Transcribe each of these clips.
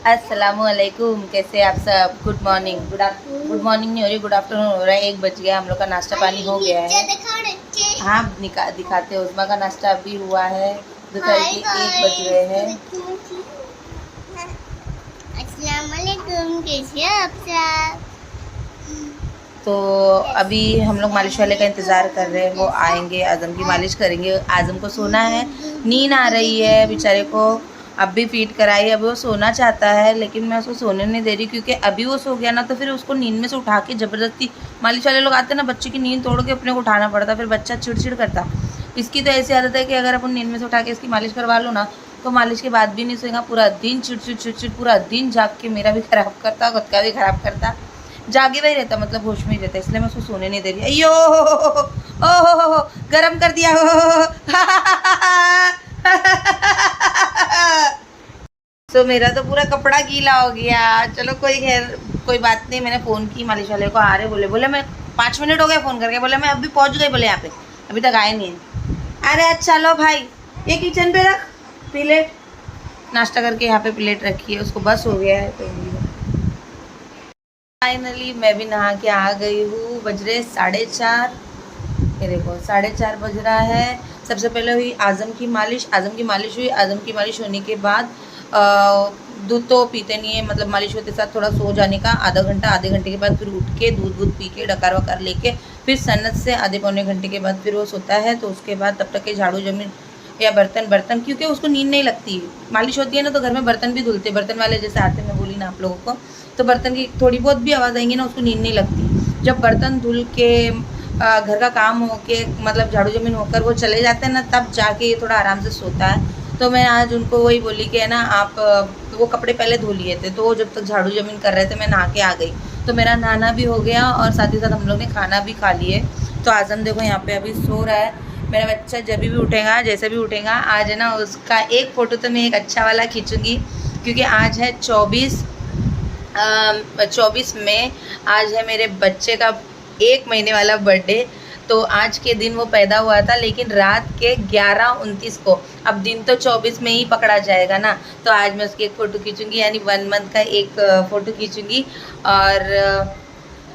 अस्सलामुअलैकुम, कैसे आप सब। गुड मॉर्निंग, गुड मॉर्निंग नहीं हो रही, गुड आफ्टरनून हो रहा है। 1 बज गया, हम लोग का नाश्ता पानी हो गया है। हाँ दिखाते हैं। उस्मा का नाश्ता अभी हुआ है, दोपहर के 1 बज गए हैं। अस्सलामुअलैकुम, कैसे आप सब। तो अभी हम लोग मालिश वाले का इंतज़ार कर रहे हैं, वो आएंगे, आज़म की मालिश करेंगे। आज़म को सोना है, नींद आ रही है बेचारे को। अब भी फीड कराई, अभी वो सोना चाहता है लेकिन मैं उसको सोने नहीं दे रही, क्योंकि अभी वो सो गया ना तो फिर उसको नींद में से उठा के ज़बरदस्ती, मालिश वाले लोग आते हैं ना, बच्चे की नींद तोड़ के अपने को उठाना पड़ता, फिर बच्चा चिड़चिड़ करता। इसकी तो ऐसी आदत है कि अगर अपन नींद में से उठा के इसकी मालिश करवा लो ना, तो मालिश के बाद भी नहीं सोएगा, पूरा दिन चिड़चिड़ पूरा दिन जाग के मेरा भी ख़राब करता, खुद का भी ख़राब करता, जागे हुआ ही रहता, मतलब होश में ही रहता। इसलिए मैं उसको सोने नहीं दे रही। अयो हो, गरम कर दिया हो। तो मेरा तो पूरा कपड़ा गीला हो गया। चलो कोई खैर, कोई बात नहीं। मैंने फ़ोन की मालिश वाले को, आ रहे, बोले मैं 5 मिनट हो गए फ़ोन करके, बोले मैं अभी पहुंच गई, बोले यहाँ पे अभी तक आए नहीं है। अरे अच्छा लो भाई, ये किचन पे रख प्लेट, नाश्ता करके यहाँ पे प्लेट रखी है, उसको बस हो गया है। तो फाइनली मैं भी नहा के आ गई हूँ। बज रहे 4:30, ये देखो 4:30 बज रहा है। सबसे पहले हुई आज़म की मालिश। आज़म की मालिश हुई। आज़म की मालिश होने के बाद दूध तो पीते नहीं है, मतलब मालिश होते साथ थोड़ा सो जाने का आधे घंटे के बाद फिर उठ के दूध पी के डकार वकार लेके फिर सन्नत से आधे पौने घंटे के बाद फिर वो सोता है। तो उसके बाद तब तक के झाड़ू जमीन या बर्तन, क्योंकि उसको नींद नहीं लगती। मालिश होती है ना तो घर में बर्तन भी धुलते, बर्तन वाले जैसे आते, मैं बोली ना आप लोगों को, तो बर्तन की थोड़ी बहुत भी आवाज़ आएंगी ना, उसको नींद नहीं लगती। जब बर्तन धुल के घर का काम हो के, मतलब झाड़ू जमीन होकर वो चले जाते हैं ना, तब जाके ये थोड़ा आराम से सोता है। तो मैं आज उनको वही बोली कि है ना, आप वो कपड़े पहले धो लिए थे, तो वो जब तक झाड़ू जमीन कर रहे थे मैं नहा के आ गई। तो मेरा नहाना भी हो गया और साथ ही साथ हम लोग ने खाना भी खा लिए। तो आज़म देखो यहाँ पे अभी सो रहा है। मेरा बच्चा जब भी उठेगा, जैसे भी उठेगा, आज है ना उसका एक फ़ोटो तो मैं एक अच्छा वाला खींचूँगी, क्योंकि आज है 24 मई। आज है मेरे बच्चे का 1 महीने वाला बर्थडे। तो आज के दिन वो पैदा हुआ था, लेकिन रात के 11:29 को, अब दिन तो 24 में ही पकड़ा जाएगा ना, तो आज मैं उसकी एक फ़ोटो खींचूँगी, यानी 1 मंथ का एक फ़ोटो खींचूँगी। और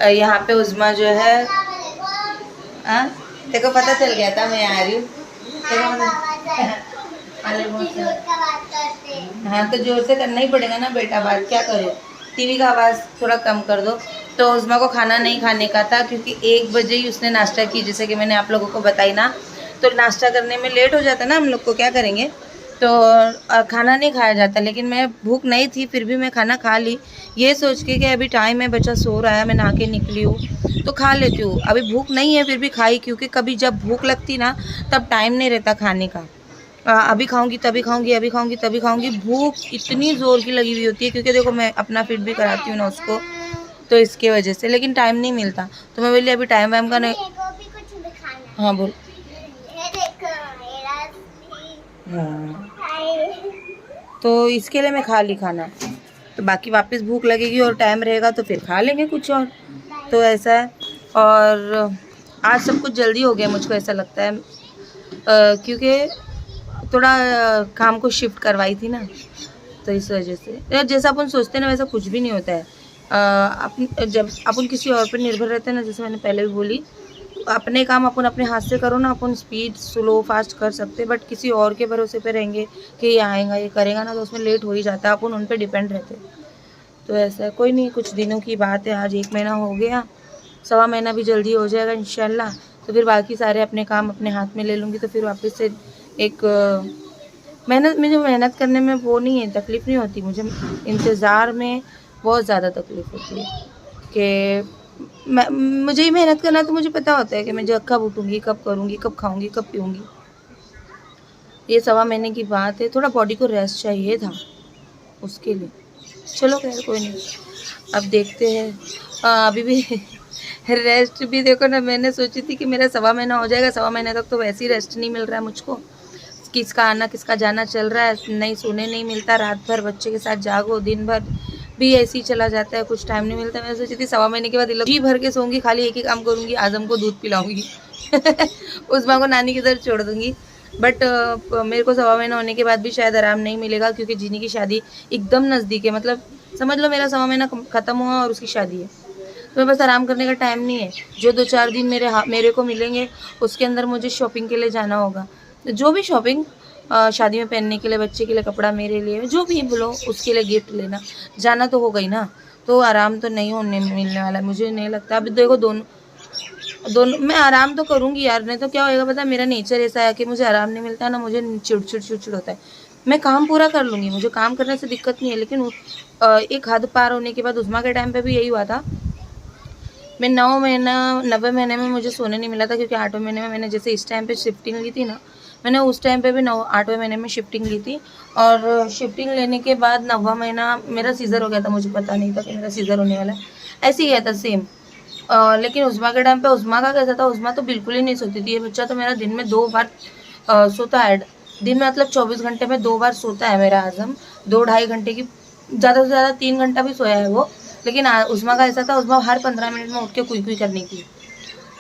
यहाँ पे उज़्मा जो है, तेरे को पता चल गया था मैं आ रही हूँ। हाँ तो जोर से करना ही पड़ेगा ना बेटा, बात क्या करो। टीवी का आवाज़ थोड़ा कम कर दो। तो उज़्मा को खाना नहीं खाने का था, क्योंकि 1 बजे ही उसने नाश्ता की, जैसे कि मैंने आप लोगों को बताई ना। तो नाश्ता करने में लेट हो जाता ना हम लोग को, क्या करेंगे। तो खाना नहीं खाया जाता, लेकिन मैं भूख नहीं थी फिर भी मैं खाना खा ली, ये सोच के कि अभी टाइम है, बच्चा सो रहा है, मैं नहा के निकली हूँ तो खा लेती हूँ। अभी भूख नहीं है फिर भी खाई, क्योंकि कभी जब भूख लगती ना तब टाइम नहीं रहता खाने का। अभी खाऊंगी तभी खाऊंगी, अभी खाऊंगी तभी खाऊंगी, भूख इतनी ज़ोर की लगी हुई होती है, क्योंकि देखो मैं अपना फीड भी कराती हूँ ना उसको, तो इसके वजह से, लेकिन टाइम नहीं मिलता। तो मैं बोली अभी टाइम वाइम का नहीं। हाँ बोल। हाँ तो इसके लिए मैं खा ली खाना, तो बाकी वापस भूख लगेगी और टाइम रहेगा तो फिर खा लेंगे कुछ और। तो ऐसा है। और आज सब कुछ जल्दी हो गया मुझको ऐसा लगता है, क्योंकि थोड़ा काम को शिफ्ट करवाई थी ना, तो इस वजह से जैसा अपन सोचते हैं ना वैसा कुछ भी नहीं होता है। जब अपन किसी और पर निर्भर रहते हैं ना, जैसे मैंने पहले भी बोली, अपने काम अपन अपने हाथ से करो ना, अपन स्पीड स्लो फास्ट कर सकते हैं, बट किसी और के भरोसे पे रहेंगे कि ये आएगा ये करेगा ना, तो उसमें लेट हो ही जाता है, अपन उन पर डिपेंड रहते हैं। तो ऐसा है, कोई नहीं, कुछ दिनों की बात है। आज 1 महीना हो गया, 1.25 महीना भी जल्दी हो जाएगा इंशाल्लाह। तो फिर बाकी सारे अपने काम अपने हाथ में ले लूँगी, तो फिर वापस से एक मेहनत करने में वो नहीं है, तकलीफ़ नहीं होती मुझे, इंतज़ार में बहुत ज़्यादा तकलीफ़ होती है कि मुझे ही मेहनत करना, तो मुझे पता होता है कि मैं कब उठूँगी, कब करूँगी, कब खाऊँगी, कब पीऊँगी। ये 1.25 महीने की बात है, थोड़ा बॉडी को रेस्ट चाहिए था उसके लिए। चलो खैर कोई नहीं, अब देखते हैं। अभी भी रेस्ट भी देखो ना, मैंने सोची थी कि मेरा 1.25 महीना हो जाएगा, 1.25 महीने तक तो वैसे ही रेस्ट नहीं मिल रहा है मुझको, किसका आना किसका जाना चल रहा है, नहीं सोने नहीं मिलता, रात भर बच्चे के साथ जागो, दिन भर भी ऐसे ही चला जाता है, कुछ टाइम नहीं मिलता। मैं सोची थी 1.25 महीने के बाद जी भर के सोऊंगी, खाली एक ही काम करूँगी, आज़म को दूध पिलाऊंगी। उस्मा को नानी की तरफ छोड़ दूँगी, बट मेरे को 1.25 महीना होने के बाद भी शायद आराम नहीं मिलेगा, क्योंकि जीनी की शादी एकदम नज़दीक है। मतलब समझ लो मेरा 1.25 महीना ख़त्म हुआ और उसकी शादी है, तो मेरे पास आराम करने का टाइम नहीं है। जो 2-4 दिन मेरे को मिलेंगे उसके अंदर मुझे शॉपिंग के लिए जाना होगा। जो भी शॉपिंग शादी में पहनने के लिए, बच्चे के लिए कपड़ा, मेरे लिए जो भी बोलो उसके लिए गिफ्ट लेना, जाना तो हो गई ना, तो आराम तो नहीं होने मिलने वाला है, मुझे नहीं लगता। अभी देखो दोनों दोनों मैं आराम तो करूँगी यार, नहीं तो क्या होएगा पता है, मेरा नेचर ऐसा है कि मुझे आराम नहीं मिलता है ना, मुझे चिड़चिड़ होता है। मैं काम पूरा कर लूँगी, मुझे काम करने से दिक्कत नहीं है, लेकिन एक हद पार होने के बाद उस्मा के टाइम पे भी यही हुआ था। मैं 9 महीने में मुझे सोने नहीं मिला था, क्योंकि 8वें महीने में मैंने जैसे इस टाइम पे शिफ्टिंग ली थी ना, मैंने उस टाइम पे भी 8वें महीने में शिफ्टिंग ली थी। और शिफ्टिंग लेने के बाद 9वां महीना मेरा सीज़र हो गया था, मुझे पता नहीं था कि मेरा सीज़र होने वाला है, ऐसे ही गया था सेम। लेकिन उस्मा के टाइम पे उस्मा का कैसा था, उस्मा तो बिल्कुल ही नहीं सोती थी। ये बच्चा तो मेरा दिन में 2 बार सोता है। दिन में मतलब 24 घंटे में 2 बार सोता है मेरा आज़म, 2-2.5 घंटे की, ज़्यादा से ज़्यादा 3 घंटा भी सोया है वो। लेकिन उस्मा का ऐसा था, उस्मा हर 15 मिनट में उठ के कुई करनी थी।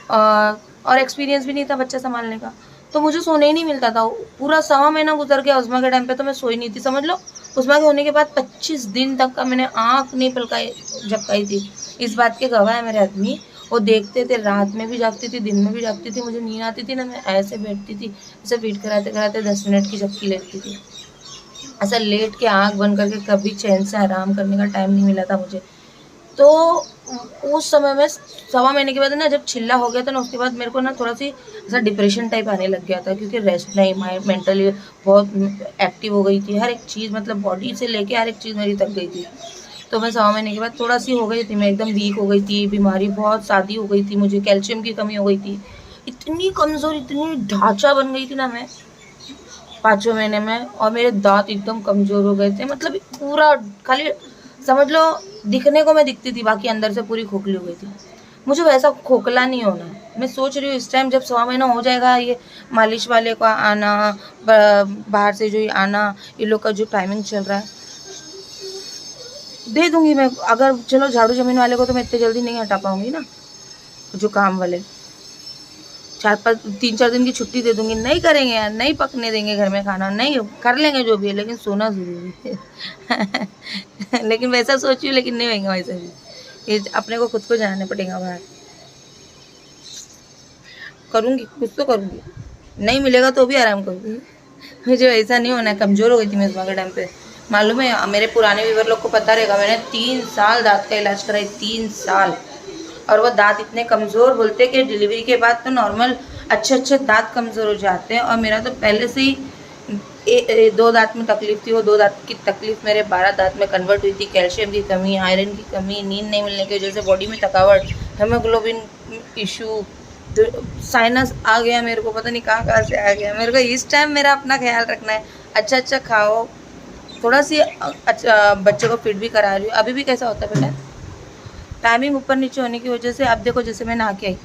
और एक्सपीरियंस भी नहीं था बच्चा संभालने का, तो मुझे सोने ही नहीं मिलता था। पूरा 1.25 महीना गुजर गया उस्मा के टाइम पे, तो मैं सोई नहीं थी। समझ लो उस्मा के होने के बाद 25 दिन तक का मैंने आँख नहीं झपकाई थी। इस बात के गवाह है मेरे आदमी, वो देखते थे, रात में भी जागती थी, दिन में भी जागती थी। मुझे नींद आती थी ना, मैं ऐसे बैठती थी, ऐसे फीड कराते कराते 10 मिनट की झपकी लेती थी। ऐसा लेट के आँख बंद करके कभी चैन से आराम करने का टाइम नहीं मिला था मुझे। तो उस समय में 1.25 महीने के बाद ना, जब छिल्ला हो गया था ना, उसके बाद मेरे को ना थोड़ा सी ऐसा डिप्रेशन टाइप आने लग गया था, क्योंकि रेस्ट नहीं, माइंड मेंटली बहुत एक्टिव हो गई थी। हर एक चीज़, मतलब बॉडी से लेके हर एक चीज़ मेरी थक गई थी। तो मैं 1.25 महीने के बाद थोड़ा सी हो गई थी, मैं एकदम वीक हो गई थी, बीमारी बहुत शादी हो गई थी, मुझे कैल्शियम की कमी हो गई थी, इतनी कमज़ोर, इतनी ढांचा बन गई थी ना मैं 5वें महीने में। और मेरे दांत एकदम कमज़ोर हो गए थे, मतलब पूरा खाली समझ लो दिखने को मैं दिखती थी, बाकी अंदर से पूरी खोखली हो गई थी। मुझे वैसा खोखला नहीं होना है। मैं सोच रही हूँ इस टाइम जब 1.25 महीना हो जाएगा, ये मालिश वाले का आना, बाहर से जो ये आना, ये लोग का जो टाइमिंग चल रहा है, दे दूंगी मैं। अगर चलो झाड़ू जमीन वाले को तो मैं इतनी जल्दी नहीं हटा पाऊंगी ना, जो काम वाले 3-4 दिन की छुट्टी दे दूंगी। नहीं करेंगे यार, नहीं पकने देंगे घर में खाना, नहीं कर लेंगे जो भी है, लेकिन सोना ज़रूरी है। लेकिन वैसा सोची हूँ, लेकिन नहीं होगा वैसे भी, ये अपने को खुद को जाना पड़ेगा बाहर। करूँगी, कुछ तो करूँगी, नहीं मिलेगा तो भी आराम करूँगी। मुझे ऐसा नहीं होना है। कमज़ोर हो गई थी मैं इस के टाइम पे, मालूम है मेरे पुराने व्यूवर लोग को पता रहेगा, मैंने 3 साल दाँत का इलाज कराई, 3 साल। और वो दांत इतने कमज़ोर, बोलते कि डिलीवरी के बाद तो नॉर्मल अच्छे दांत कमज़ोर हो जाते हैं। और मेरा तो पहले से ही 2 दांत में तकलीफ़ थी, वो 2 दांत की तकलीफ़ मेरे 12 दांत में कन्वर्ट हुई थी। कैल्शियम की कमी, आयरन की कमी, नींद नहीं मिलने की वजह से बॉडी में थकावट, हेमोग्लोबिन इशू, साइनस आ गया मेरे को, पता नहीं कहाँ से आ गया। मेरे को इस टाइम मेरा अपना ख्याल रखना है, अच्छा खाओ, थोड़ा सी अच्छा बच्चों को फिट भी करा रही हूँ। अभी भी कैसा होता है बेटा, टाइमिंग ऊपर नीचे होने की वजह से। अब देखो जैसे मैं नहा के आई,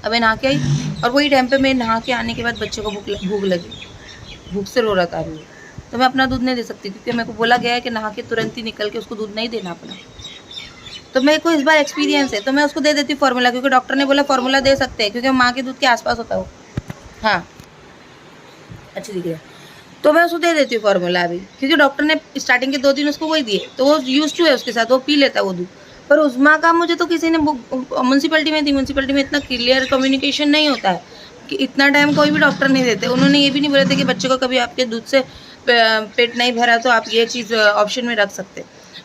अब मैं नहा के आई और वही टाइम पे मैं नहा के आने के बाद बच्चे को भूख लगी, भूख से रो रहा था अभी, तो मैं अपना दूध नहीं दे सकती, क्योंकि मेरे को बोला गया है कि नहा के तुरंत ही निकल के उसको दूध नहीं देना अपना। तो मेरे को इस बार एक्सपीरियंस है, तो मैं उसको दे देती हूँ फार्मूला, क्योंकि डॉक्टर ने बोला फार्मूला दे सकते हैं, क्योंकि माँ के दूध के आसपास होता है वो। हाँ, अच्छी दिख रही है, तो मैं उसको दे देती हूँ फार्मूला अभी, क्योंकि डॉक्टर ने स्टार्टिंग के 2 दिन उसको वही दिए, तो वो यूज टू है उसके साथ, वो पी लेता है वो दूध। पर उस्मा का मुझे तो किसी ने म्यूनसिपैलिटी में थी, म्यूनसिपैलिटी में इतना क्लियर कम्युनिकेशन नहीं होता है कि इतना टाइम कोई भी डॉक्टर नहीं देते। उन्होंने ये भी नहीं बोले थे कि बच्चे को कभी आपके दूध से पेट नहीं भरा तो आप ये चीज़ ऑप्शन में रख सकते।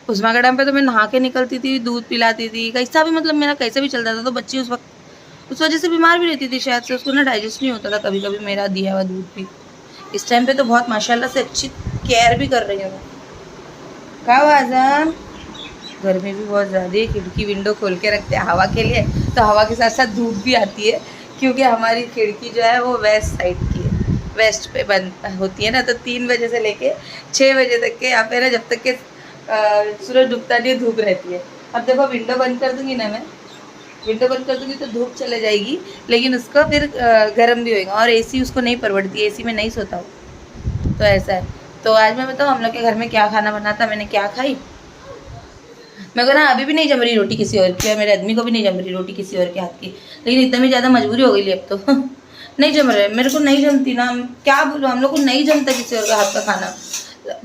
उस्मा के टाइम पे तो मैं नहा के निकलती थी, दूध पिलाती थी, कैसा भी, मतलब मेरा कैसे भी चलता था। तो बच्ची उस वक्त उस वजह से बीमार भी रहती थी शायद से, उसको ना डाइजेस्ट नहीं होता था कभी कभी मेरा दिया हुआ दूध भी। इस टाइम पे तो बहुत माशाल्लाह से अच्छी केयर भी कर रही हूँ मैं। कहाँ आज़म, गर्मी भी बहुत ज़्यादा है, खिड़की विंडो खोल के रखते हैं हवा के लिए, तो हवा के साथ साथ धूप भी आती है, क्योंकि हमारी खिड़की जो है वो वेस्ट साइड की है, वेस्ट पे बंद होती है ना, तो 3 बजे से लेके 6 बजे तक के यहाँ पे ना, जब तक के सूरज डूबता नहीं धूप रहती है। अब देखो विंडो बंद कर दूँगी ना, मैं विंडो बंद कर दूँगी तो धूप चले जाएगी, लेकिन उसको फिर गर्म भी होएगा, और एसी उसको नहीं परवड़ती, एसी में नहीं सोता हो, तो ऐसा है। तो आज मैं बताऊँ हम लोग के घर में क्या खाना बना था, मैंने क्या खाई। मैं को ना अभी भी नहीं जम रही रोटी किसी और की, और मेरे आदमी को भी नहीं जम रही रोटी किसी और के हाथ की, लेकिन इतना भी ज़्यादा मजबूरी हो गई अब तो नहीं जम रहे, मेरे को नहीं जमती ना, क्या बोलूँ, हम लोग को नहीं जमता किसी और का हाथ का खाना।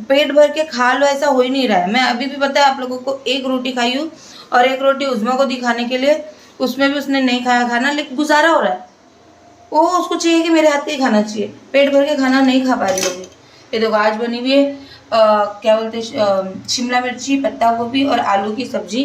पेट भर के खा लो ऐसा हो ही नहीं रहा है। मैं अभी भी पता है आप लोगों को एक रोटी खाई हूँ और एक रोटी उज़्मा को दिखाने के लिए, उसमें भी उसने नहीं खाया खाना, लेकिन गुजारा हो रहा है। वो उसको चाहिए कि मेरे हाथ का ही खाना चाहिए, पेट भर के खाना नहीं खा पा रही होगी। ये देखो आज बनी हुई है क्या बोलते हैं, शिमला मिर्ची, पत्ता गोभी और आलू की सब्जी,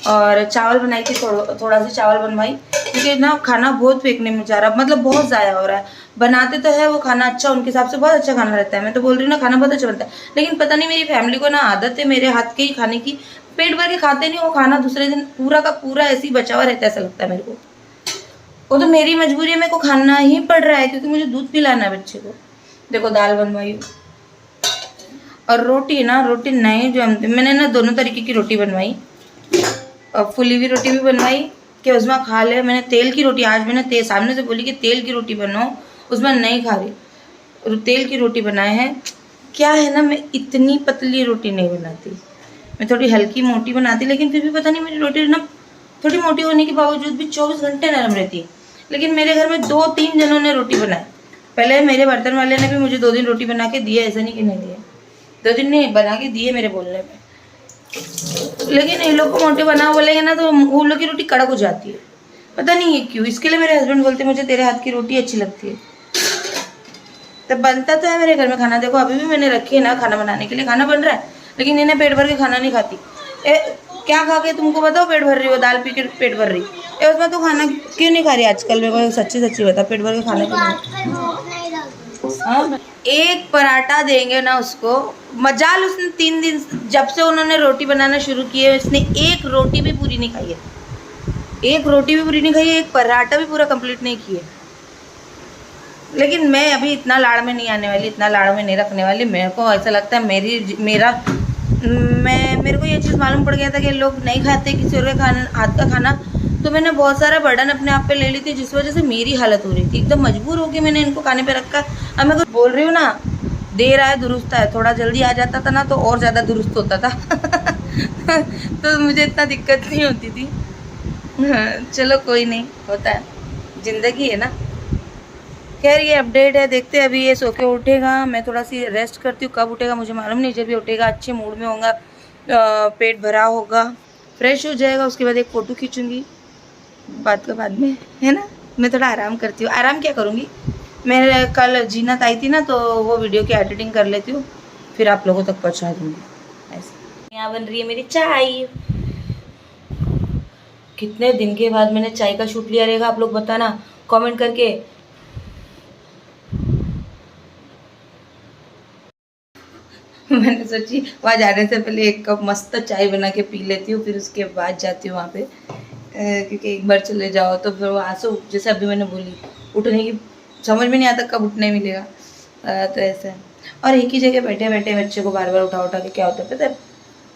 और चावल बनाई थी, थोड़ा सा चावल बनवाई, क्योंकि ना खाना बहुत फेंकने में जा रहा, मतलब बहुत ज़ाया हो रहा है। बनाते तो है वो खाना अच्छा, उनके हिसाब से बहुत अच्छा खाना रहता है, मैं तो बोल रही हूँ ना, खाना बहुत अच्छा बनता है, लेकिन पता नहीं मेरी फैमिली को ना आदत है मेरे हाथ के ही खाने की, पेट भर के खाते नहीं, वो खाना दूसरे दिन पूरा का पूरा ऐसे ही बचा हुआ रहता है, ऐसा लगता है मेरे को। वो तो मेरी मजबूरी है, मेरे को खाना ही पड़ रहा है, क्योंकि मुझे दूध पिलाना है बच्चे को। देखो दाल बनवाई और रोटी ना, रोटी नहीं जो मैंने ना दोनों तरीके की रोटी बनवाई, और फुली हुई रोटी भी बनवाई कि उसमें खा ले। मैंने तेल की रोटी, आज मैंने सामने से बोली कि तेल की रोटी बनाओ, उसमें नहीं खा रही, तेल की रोटी बनाए हैं। क्या है ना, मैं इतनी पतली रोटी नहीं बनाती, मैं थोड़ी हल्की मोटी बनाती, लेकिन फिर भी पता नहीं मेरी रोटी ना थोड़ी मोटी होने के बावजूद भी 24 घंटे नरम रहती है। लेकिन मेरे घर में 2-3 जनों ने रोटी बनाई, पहले मेरे बर्तन वाले ने भी मुझे 2 दिन रोटी बना के दिए, ऐसा नहीं कि नहीं दिए, 2 दिन नहीं बना के दिए मेरे बोलने पे। लेकिन इन लोग को मोटे बना बोलेंगे ना तो उन लोग की रोटी कड़क हो जाती है, पता नहीं है क्यों। इसके लिए मेरे हस्बैंड बोलते मुझे तेरे हाथ की रोटी अच्छी लगती है। तो बनता तो है मेरे घर में खाना, देखो अभी भी मैंने रखी है ना खाना बनाने के लिए, खाना बन रहा है, लेकिन इन्हें पेट भर के खाना नहीं खाती। क्या खा के तुमको बताओ पेट भर रही हो, दाल पी के पेट भर रही है, उसमें तो खाना क्यों नहीं खा रही आजकल, मेरे को सच्ची सच्ची बता, पेट भर के खाना क्यों नहीं? हाँ, एक पराठा देंगे ना उसको, मजाल उसने 3 दिन जब से उन्होंने रोटी बनाना शुरू की है, उसने एक रोटी भी पूरी नहीं खाई है, एक रोटी भी पूरी नहीं खाई है, एक पराठा भी पूरा कंप्लीट नहीं किया। लेकिन मैं अभी इतना लाड़ में नहीं आने वाली, इतना लाड़ में नहीं रखने वाली। मेरे को ऐसा लगता है मेरे को ये चीज़ मालूम पड़ गया था कि लोग नहीं खाते किसी और के हाथ का खाना, तो मैंने बहुत सारा बर्डन अपने आप पे ले ली थी, जिस वजह से मेरी हालत हो रही थी, एकदम मजबूर होकर मैंने इनको खाने पे रखा। अब मैं कुछ बोल रही हूँ ना, देर आए दुरुस्त है, थोड़ा जल्दी आ जाता था ना तो और ज़्यादा दुरुस्त होता था तो मुझे इतना दिक्कत नहीं होती थी। चलो कोई नहीं, होता है, ज़िंदगी है ना। खैर ये अपडेट है, देखते हैं अभी ये सो के उठेगा, मैं थोड़ा सी रेस्ट करती हूँ, कब उठेगा मुझे मालूम नहीं, जब भी उठेगा अच्छे मूड में होगा, पेट भरा होगा, फ्रेश हो जाएगा, उसके बाद एक फ़ोटो खींचूँगी बात के बाद में, है ना। मैं थोड़ा आराम करती हूँ, आराम क्या करूँगी, मैं कल जीनत आई थी ना तो वो वीडियो की एडिटिंग कर लेती हूँ, फिर आप लोगों तक पहुँचा दूँगी। ऐसे यहाँ बन रही है मेरी चाय, कितने दिन के बाद मैंने चाय का शूट लिया रहेगा, आप लोग बताना कमेंट करके। मैंने सोची वहाँ जाने से पहले एक कप मस्त चाय बना के पी लेती हूँ, फिर उसके बाद जाती हूँ वहाँ पे, क्योंकि एक बार चले जाओ तो फिर वहाँ से जैसे अभी मैंने बोली उठने की समझ में नहीं आता कब उठने मिलेगा, तो ऐसा है। और एक ही जगह बैठे बैठे बच्चे को बार बार उठा उठा के क्या होता है पता है,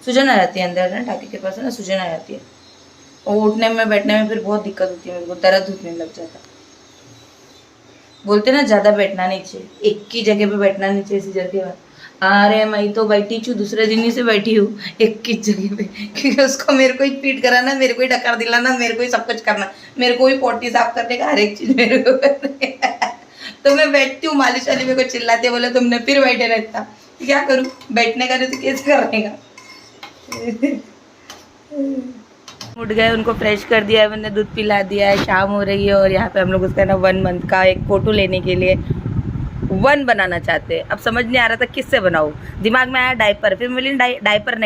सूजन आ जाती है अंदर ना, टाँके के पास है ना, सूजन आ जाती है, और उठने में बैठने में फिर बहुत दिक्कत होती है, मेरे को दर्द उठने लग जाता। बोलते ना ज़्यादा बैठना नहीं चाहिए, एक ही जगह पे बैठना नहीं चाहिए सीजर के बाद। अरे मैं तो बैठी हूँ, दूसरे दिन ही से बैठी हूँ एक ही जगह पे, क्योंकि उसको मेरे को ही पीट कराना, मेरे को ही डकार दिलाना, मेरे को ही सब कुछ करना, मेरे को ही पोटी साफ करने का, हर एक चीज़ मेरे को करने का। तो मैं बैठती हूँ, मालिश वाली मेरे को चिल्लाती है, बोले तुमने फिर बैठे रहता, क्या करूँ, बैठने का नहीं तो कैसे करने का। उठ गए, उनको फ्रेश कर दिया है, मैंने दूध पिला दिया है, शाम हो रही है, और यहाँ पे हम लोग उसका ना 1 मंथ का एक फ़ोटो लेने के लिए 1 बनाना चाहते हैं। अब समझ नहीं आ रहा था किससे बनाऊँ, दिमाग में आया डायपर, फिर बोली डायपर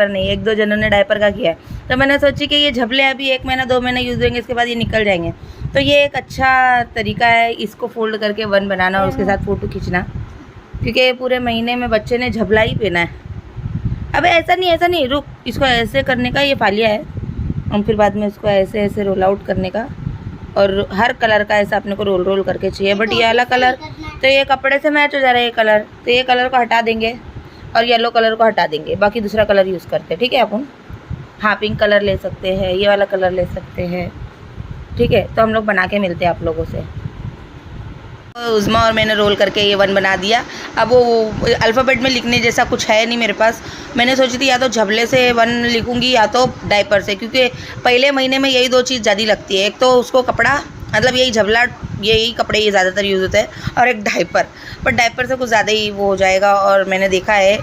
नहीं, 1-2 जनों ने डायपर का किया है, तो मैंने सोची कि ये झबले अभी 1 महीना 2 महीना यूज़ होंगे, इसके बाद ये निकल जाएंगे, तो ये एक अच्छा तरीका है इसको फोल्ड करके 1 बनाना और उसके साथ फ़ोटो खींचना, क्योंकि पूरे महीने में बच्चे ने झबला ही पहना है। अबे ऐसा नहीं, रुक, इसको ऐसे करने का, ये फालिया है, और फिर बाद में उसको ऐसे ऐसे रोल आउट करने का, और हर कलर का ऐसा अपने को रोल करके चाहिए। बट ये वाला कलर तो ये कपड़े से मैच हो जा रहा है, ये कलर, तो ये कलर को हटा देंगे और येलो कलर को हटा देंगे, बाकी दूसरा कलर यूज़ करते हैं, ठीक है अपन। हाँ, पिंक कलर ले सकते हैं, ये वाला कलर ले सकते हैं, ठीक है। तो हम लोग बना के मिलते हैं आप लोगों से। उज़्मा और मैंने रोल करके ये 1 बना दिया। अब वो अल्फ़ाबेट में लिखने जैसा कुछ है नहीं मेरे पास, मैंने सोची थी या तो झबले से 1 लिखूंगी या तो डायपर से, क्योंकि पहले महीने में यही 2 चीज़ ज़्यादा लगती है, एक तो उसको कपड़ा मतलब यही झबला, यही कपड़े ये ज़्यादातर यूज़ होते हैं, और एक डायपर, पर डायपर से कुछ ज़्यादा ही वो हो जाएगा, और मैंने देखा है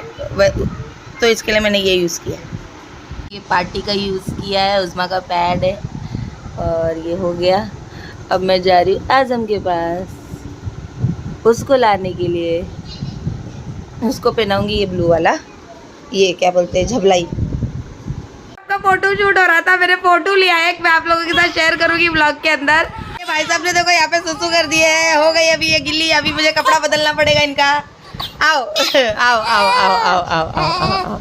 तो इसके लिए मैंने ये यूज़ किया है। ये पार्टी का यूज़ किया है, उज़्मा का पैड है, और ये हो गया। अब मैं जा रही हूँ आज़म के पास उसको लाने के लिए। उसको पहनाऊंगी ये ब्लू वाला, ये क्या बोलते हैं, झबलाई। आपका फोटो शूट हो रहा था, मैंने फोटो लिया है, मैं आप लोगों के साथ शेयर करूंगी ब्लॉग के अंदर। भाई साहब ने देखो यहाँ पे सुसु कर दिए है, हो गई अभी ये गिल्ली, अभी मुझे कपड़ा बदलना पड़ेगा इनका। आओ आओ आओ आओ आओ आओ आओ आओ।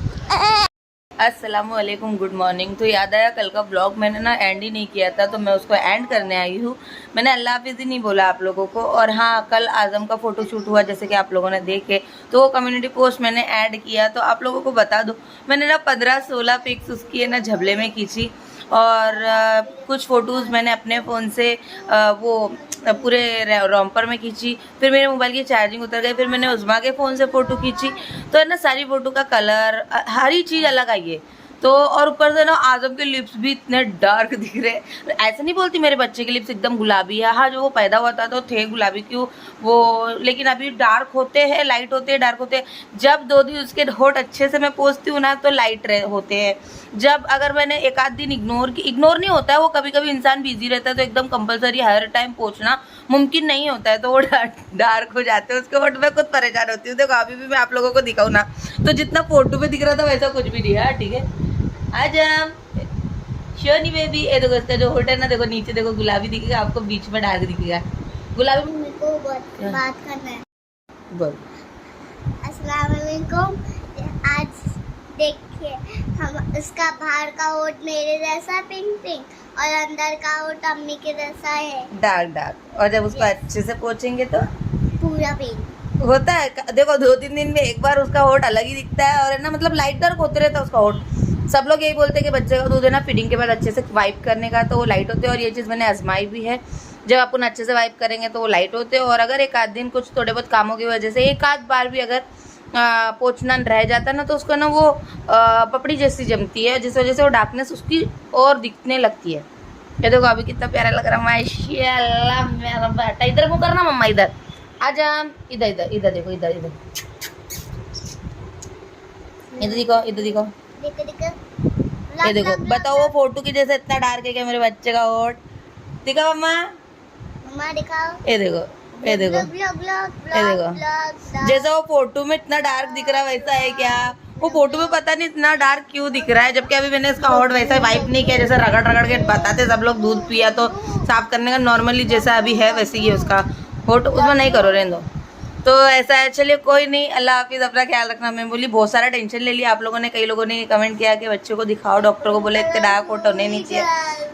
अस्सलामुअलैकुम, गुड मॉर्निंग। तो याद आया कल का ब्लॉग मैंने ना एंड ही नहीं किया था, तो मैं उसको एंड करने आई हूँ। मैंने अल्लाह हाफिज़ ही नहीं बोला आप लोगों को। और हाँ, कल आज़म का फ़ोटो शूट हुआ, जैसे कि आप लोगों ने देखे, तो वो कम्युनिटी पोस्ट मैंने ऐड किया। तो आप लोगों को बता दूँ, मैंने ना 15-16 पिक्स उसकी है ना झबले में खींची, और कुछ फ़ोटोज़ मैंने अपने फ़ोन से वो पूरे रॉम्पर में खींची। फिर मेरे मोबाइल की चार्जिंग उतर गई, फिर मैंने उज़्मा के फ़ोन से फ़ोटो खींची। तो है ना, सारी फ़ोटो का कलर, हर ही चीज़ अलग आई है। तो और ऊपर से ना आज़म के लिप्स भी इतने डार्क दिख रहे हैं। ऐसे नहीं बोलती मेरे बच्चे के लिप्स एकदम गुलाबी है, हाँ जो वो पैदा हुआ था तो थे गुलाबी, क्यों वो, लेकिन अभी डार्क होते हैं, लाइट होते हैं, डार्क होते हैं। जब 2 दिन उसके होठ अच्छे से मैं पोंछती हूँ ना तो लाइट होते हैं। जब अगर मैंने एक आध दिन इग्नोर नहीं होता है, वो कभी कभी इंसान बिजी रहता है, तो एकदम कंपलसरी हर टाइम पोंछना मुमकिन नहीं होता है, तो वो डार्क हो जाते हैं उसके होठ। मैं खुद परेशान होती हूँ। देखो अभी भी मैं आप लोगों को दिखाऊँ ना, तो जितना फोटो में दिख रहा था वैसा कुछ भी नहीं है। ठीक है, आजम शोनी बेबी, ये देखो इसका जो होठ है ना, देखो नीचे देखो गुलाबी दिखेगा आपको, बीच में डार्क दिखेगा गुलाबी। मेरे को बात करना है। बोल। अस्सलाम वालेकुम। आज देखिए, हम उसका बाहर का होठ मेरे जैसा पिंक, और अंदर का होठ अम्मी के जैसा है, डार्क। और जब उसको अच्छे से पोंछेंगे तो पूरा पिंक होता है। देखो 2-3 दिन में एक बार उसका होठ अलग ही दिखता है, और है ना, मतलब लाइट डार्क होते रहता है उसका होठ। सब लोग यही बोलते हैं कि बच्चे का दूध है ना फीडिंग के बाद अच्छे से वाइप करने का, तो वो लाइट होते हैं। और ये चीज़ मैंने आजमाई भी है, जब अपन अच्छे से वाइप करेंगे तो वो लाइट होते हैं। और अगर एक आध दिन कुछ थोड़े बहुत कामों की वजह से एक आध बार भी अगर पोंछना रह जाता है ना, तो उसका ना वो पपड़ी जैसी जमती है, जिस वजह से वो डार्कनेस उसकी और दिखने लगती है। ये देखो अभी कितना प्यारा लग रहा है, माशाल्लाह मेरा बेटा। इधर मुँह करना मम्मा, इधर आजम, इधर इधर इधर देखो, इधर इधर इधर दिखो, इधर दिखो, ये देखो। बताओ वो फोटो की जैसे इतना डार्क है क्या मेरे बच्चे का होठ? दिखाओ मम्मा दिखाओ, ये देखो, ये देखो, ये देखो। जैसा वो फोटो में इतना डार्क दिख रहा है वैसा है क्या? वो फोटो में पता नहीं इतना डार्क क्यों दिख रहा है, जबकि अभी मैंने इसका होठ वैसा वाइप नहीं किया, जैसे रगड़ रगड़ के बताते सब लोग, दूध पिया तो साफ करने का, नॉर्मली जैसा अभी है वैसे ही है उसका होठ, उसमें नहीं करो, रहने दो। तो ऐसा है, चलिए कोई नहीं, अल्लाह हाफिज़, अपना ख्याल रखना। मैं बोली बहुत सारा टेंशन ले लिया आप लोगों ने, कई लोगों ने कमेंट किया कि बच्चे को दिखाओ, डॉक्टर को बोले इतने डार्क होठ होने नहीं चाहिए,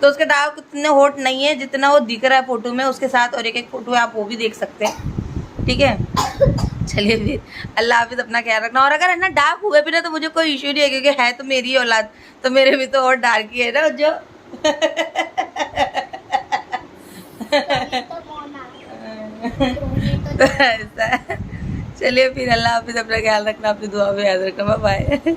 तो उसके डार्क इतने होठ नहीं है जितना वो दिख रहा है फोटो में उसके साथ, और एक फोटो है आप वो भी देख सकते हैं। ठीक है, चलिए फिर अल्लाह हाफिज़, अपना ख्याल रखना। और अगर है ना डार्क हुए भी ना तो मुझे कोई इशू नहीं है, क्योंकि है तो मेरी औलाद, तो मेरे भी तो और डार्क ही है ना जो। तो ऐसा है, चलिए फिर अल्लाह हाफिज़, अपना ख्याल रखना, अपनी दुआ में याद रखना, बाय बाय।